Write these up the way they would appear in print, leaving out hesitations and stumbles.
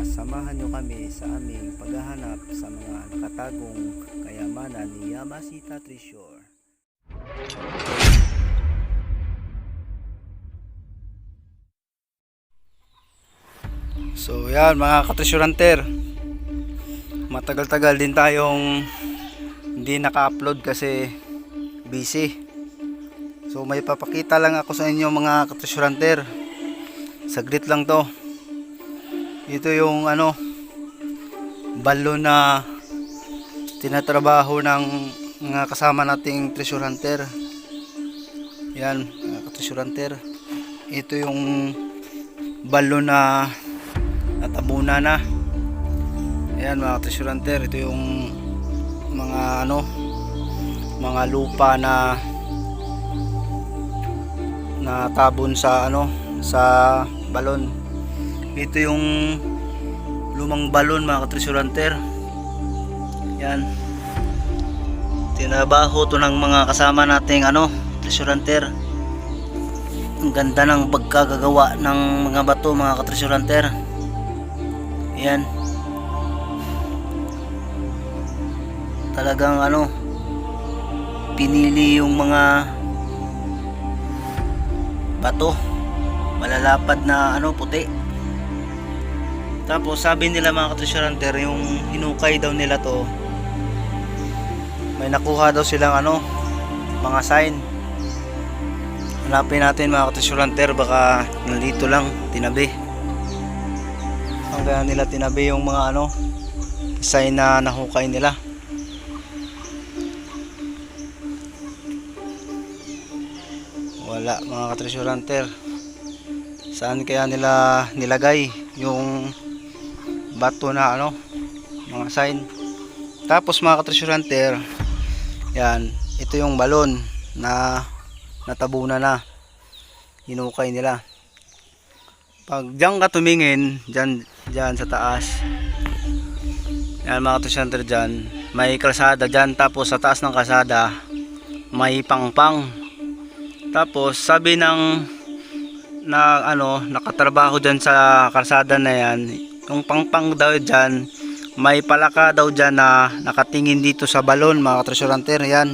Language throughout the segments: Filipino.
Samahan nyo kami sa aming paghahanap sa mga nakatagong kayamanan ni Yamashita Treasure. So yan mga ka-treasure hunter, matagal-tagal din tayong hindi naka-upload kasi busy. So may papakita lang ako sa inyo mga ka-treasure hunter. Saglit lang to. Ito yung balon na tinatrabaho ng mga kasama nating treasure hunter. Yan mga ka-treasure hunter. Ito yung balon na natabunan na. Ayan mga treasure hunter, ito yung mga mga lupa na natabon sa sa balon. Ito yung lumang balon mga treasure hunter. Yan. Tinabaho to ng mga kasama nating treasure hunter. Ang ganda ng pagkagagawa ng mga bato mga treasure hunter. Yan. Talagang pinili yung mga bato malalapad na puti. Tapos sabi nila mga treasure hunter, yung hinukay daw nila to, may nakuha daw silang mga sign. Hanapin natin mga treasure hunter, baka nandito lang tinabi. Kaya nila tinabi yung mga sign na nahukay nila. Wala mga treasure hunter. Saan kaya nila nilagay yung bato na mga sign? Tapos mga treasure hunter, yan, ito yung balon na natabunan na, hinukay nila. Pag diyan ka tumingin, dyan sa taas, yan mga treasure hunter, dyan may kalsada dyan. Tapos sa taas ng kalsada may pangpang. Tapos sabi ng nakatrabaho dyan sa kalsada na yan, yung pangpang daw dyan, may palaka daw dyan na nakatingin dito sa balon mga treasure hunter. Yan,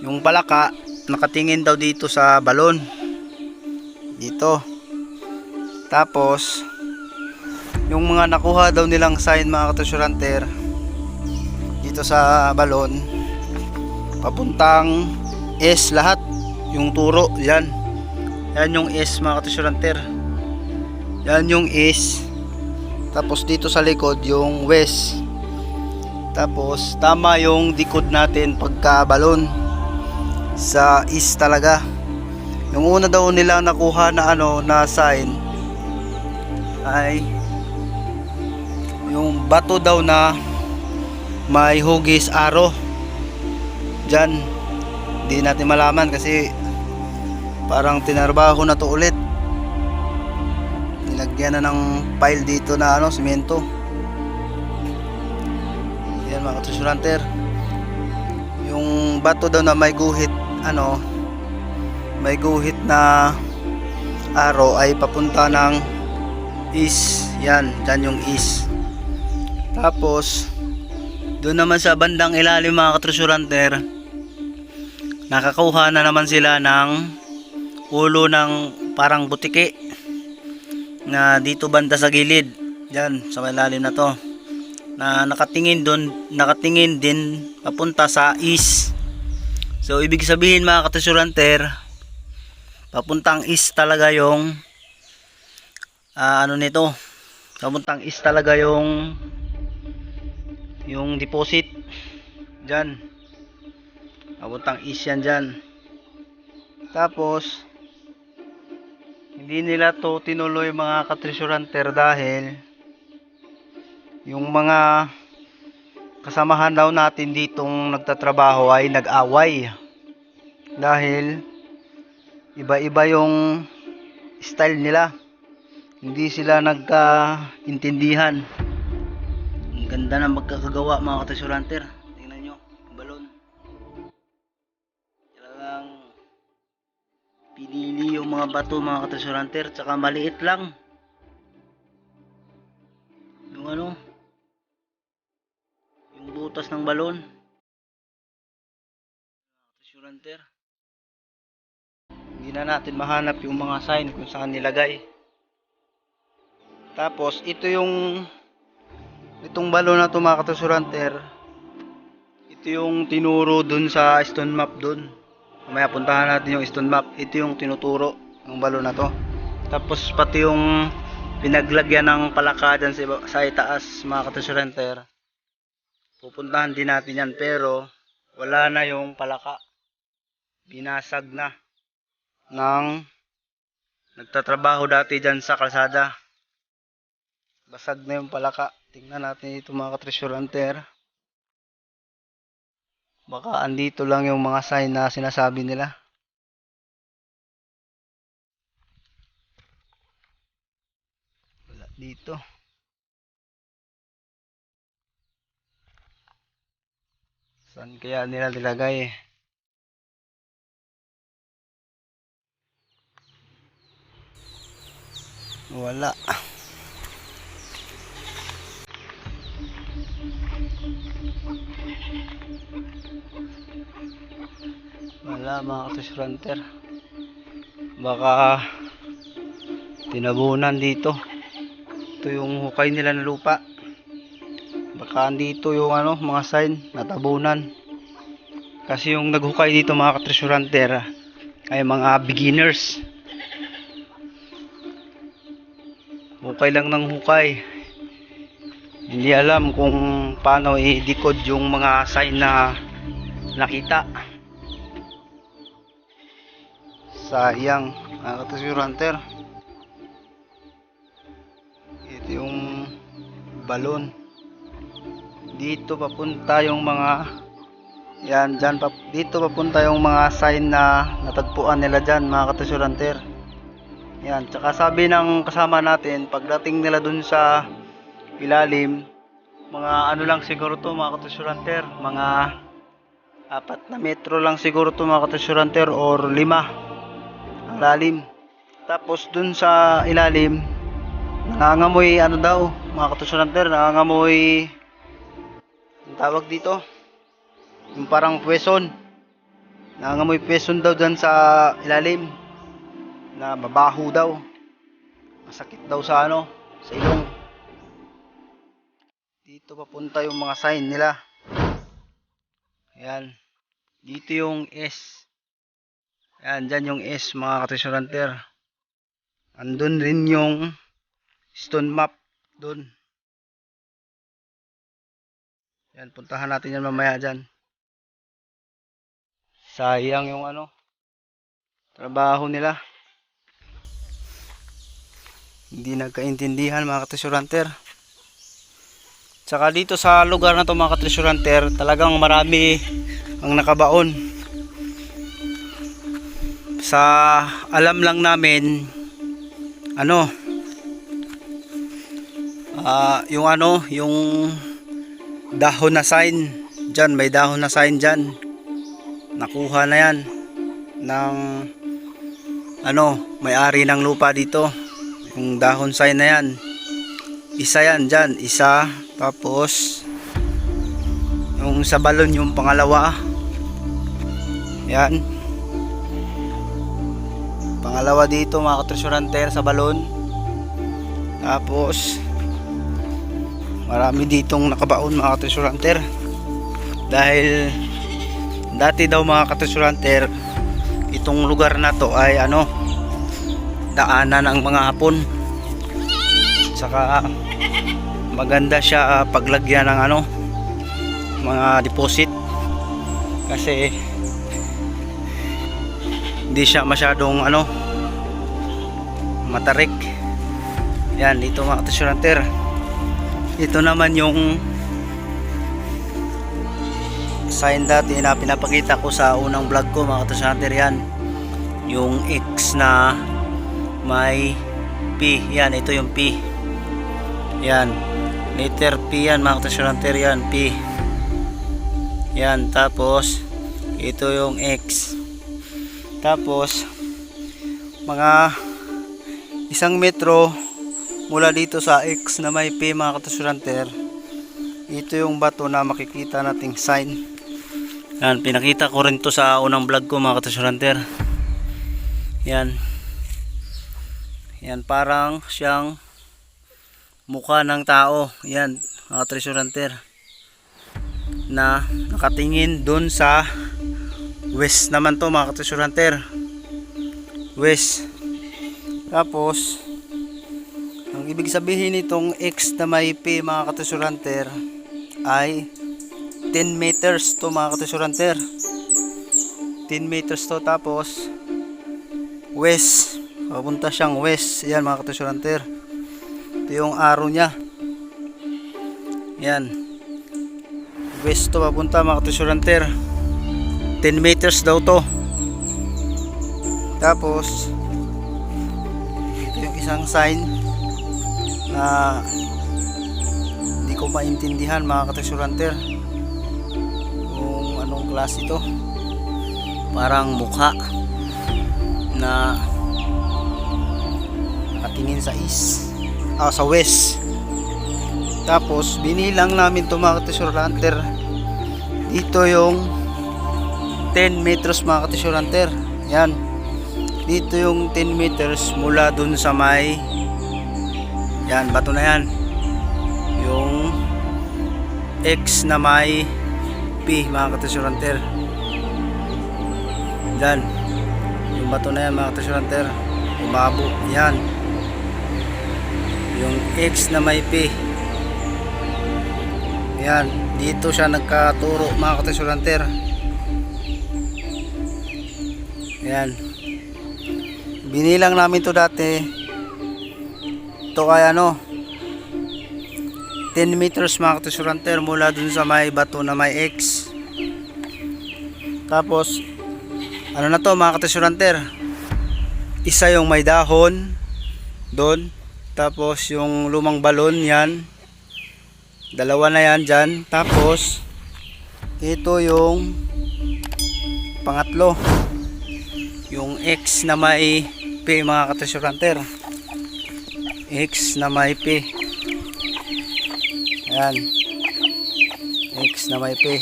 yung palaka nakatingin daw dito sa balon dito. Tapos yung mga nakuha daw nilang sign mga treasure hunter dito sa balon, papuntang S lahat yung turo. Yan yung S mga treasure hunter, yan yung S. Tapos dito sa likod yung west. Tapos tama yung dikod natin pagka balon sa east talaga. Yung una daw nila nakuha na na sign ay yung bato daw na may hugis arrow. Diyan hindi natin malaman kasi parang tinarbaho na to ulit. Nilagyan na ng pile dito na semento. Yan mga treasure hunter, yung bato daw na may guhit may guhit na arrow ay papunta ng east. Yan, dyan yung east. Tapos doon naman sa bandang ilalim mga treasure hunter, nakakuha na naman sila ng ulo ng parang butiki na dito banda sa gilid, dyan sa ilalim na to, na nakatingin din papunta sa east. So ibig sabihin mga ka-treasure hunter, papuntang east talaga yung nito, papuntang east talaga yung deposit dyan, papuntang east yan dyan. Tapos hindi nila to tinuloy mga ka-treasure hunter dahil yung mga kasamahan daw natin ditong nagtatrabaho ay nag-away. Dahil iba-iba yung style nila, hindi sila nagkaintindihan. Ang ganda ng magkakagawa mga ka-treasure hunter. Tingnan nyo, balon. Talagang pinili yung mga bato mga ka-treasure hunter, tsaka maliit lang. yung ano, yung butas ng balon. Treasure hunter. Hindi na natin mahanap yung mga sign kung saan nilagay. Tapos itong balon na to mga ka-treasure hunter, ito yung tinuro dun sa stone map dun. Mamaya puntahan natin yung stone map. Ito yung tinuturo ng balon na to. Tapos pati yung pinaglagyan ng palaka dyan sa itaas mga ka-treasure hunter, pupuntahan din natin yan, pero wala na yung palaka. Binasag na ng nagtatrabaho dati dyan sa kalsada. Basag na yung palaka. Tingnan natin ito mga ka-treasure hunter. Baka andito lang yung mga sign na sinasabi nila. Wala dito. Saan kaya nila nilagay? Wala. Wala mga ka-treasure hunter. Baka tinabunan dito. Ito yung hukay nila na lupa. Baka andito yung ano, mga sign natabunan. Kasi yung naghukay dito mga ka-treasure hunter ay mga beginners. Hukay lang ng hukay. Hindi alam kung paano i-decode yung mga sign na nakita. Sayang mga ka-treasure hunter. Ito yung balon. Dito papunta yung mga yan dyan, dito papunta yung mga sign na natagpuan nila dyan mga ka-treasure hunter. Yan, tsaka sabi ng kasama natin, pagdating nila dun sa ilalim, mga ano lang siguro to mga ka-treasure hunter, mga 4 na metro lang siguro to mga ka-treasure hunter, or 5 ang lalim. Tapos dun sa ilalim, nangangamoy ano daw mga ka-treasure hunter, nangangamoy, ang tawag dito, yung parang pweson. Nangangamoy pweson daw dyan sa ilalim, na mabaho daw, masakit daw sa ano, sa ilong. Dito papunta yung mga sign nila. Ayan, dito yung S. Ayan, dyan yung S mga ka-treasure hunter. Andun rin yung stone map dun. Ayan, puntahan natin yan mamaya dyan. Sayang yung ano, trabaho nila. Hindi nagkaintindihan mga ka-treasure hunter. Tsaka dito sa lugar na to mga ka-treasure hunter, talagang marami ang nakabaon. Sa alam lang namin, ano, yung ano, yung dahon na sign dyan, may dahon na sign dyan, nakuha na yan ng ano, may-ari ng lupa dito. Yung dahon sign na yan, isa yan dyan, isa. Tapos yung sa balon yung pangalawa, yan, pangalawa dito mga ka-treasure hunter sa balon. Tapos marami ditong nakabaon mga ka-treasure hunter, dahil dati daw mga ka-treasure hunter, itong lugar na to ay ano, daanan ng mga Hapon. Saka maganda siya paglagyan ng ano, mga deposit, kasi hindi siya masyadong ano, matarik. Yan, dito mga ka-treasure hunter. Ito naman yung sign dati na pinapakita ko sa unang vlog ko mga ka-treasure hunter. Yan, yung X na may P. Yan, ito yung P. Yan, letter P yan mga ka-treasure hunter. Yan, P. Yan, tapos ito yung X. Tapos mga 1 metro mula dito sa X na may P mga katrosyurante. Ito yung bato na makikita nating sign. Yan, pinakita ko rin to sa unang vlog ko mga katrosyurante. Yan. Yan, parang siyang mukha ng tao. Yan mga katrosyurante, na nakatingin dun sa west naman to mga katrosyurante. West. Tapos ang ibig sabihin nitong X na may P mga katrosyurante ay 10 meters to mga katrosyurante. 10 meters to. Tapos west, papunta siyang west. Yan mga katrosyurante, ito yung arrow nya. Yan, west to papunta mga katrosyurante. 10 meters daw to. Tapos ito yung isang sign na hindi ko maintindihan mga katrosyurante kung anong klase ito. Parang mukha na nakatingin sa east, sa west. Tapos binilang namin ito mga katrosyurante. Dito yung 10 meters mga katrosyurante. Yan, dito yung 10 meters mula dun sa may, yan, bato na yan, yung X na may P mga katrosyurante. Yan, yung bato na yan mga katrosyurante, umabo. Yan, yung X na may P. Yan, dito siya nagkaturo mga katrosyurante. Yan, binilang namin to dati. Ito ay 10 meters mga katrosyurante mula dun sa may bato na may X. Tapos ano na to mga katrosyurante, isa yung may dahon doon. Tapos yung lumang balon, yan, dalawa na yan dyan. Tapos ito yung pangatlo, yung X na may P mga katrosyurante. X na may P. Ayan, X na may P.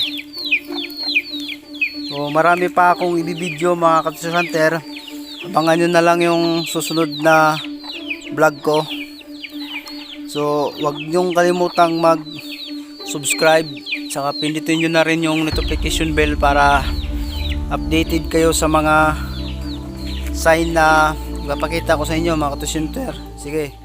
So marami pa akong i-video mga katrosyurante. Abangan nyo na lang yung susunod na vlog ko. So wag nyong kalimutang mag subscribe, saka pindutin nyo na rin yung notification bell para updated kayo sa mga sign na ipapakita ko sa inyo mga katrosyurante. Sige.